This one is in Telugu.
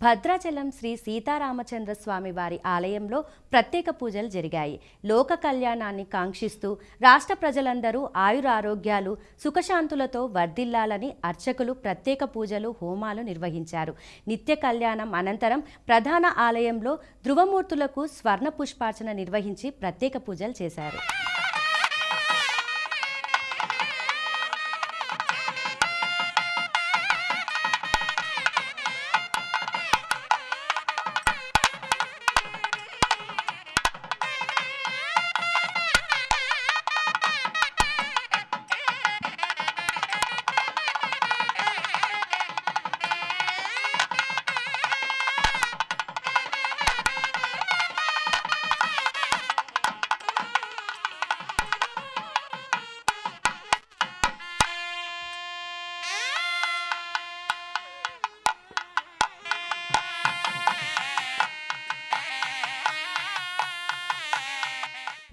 భద్రాచలం శ్రీ సీతారామచంద్ర స్వామి వారి ఆలయంలో ప్రత్యేక పూజలు జరిగాయి. లోక కళ్యాణాన్ని కాంక్షిస్తూ రాష్ట్ర ప్రజలందరూ ఆయురారోగ్యాలు సుఖశాంతులతో వర్ధిల్లాలని అర్చకులు ప్రత్యేక పూజలు హోమాలు నిర్వహించారు. నిత్య కళ్యాణం అనంతరం ప్రధాన ఆలయంలో ధృవమూర్తులకు స్వర్ణ పుష్పార్చన నిర్వహించి ప్రత్యేక పూజలు చేశారు.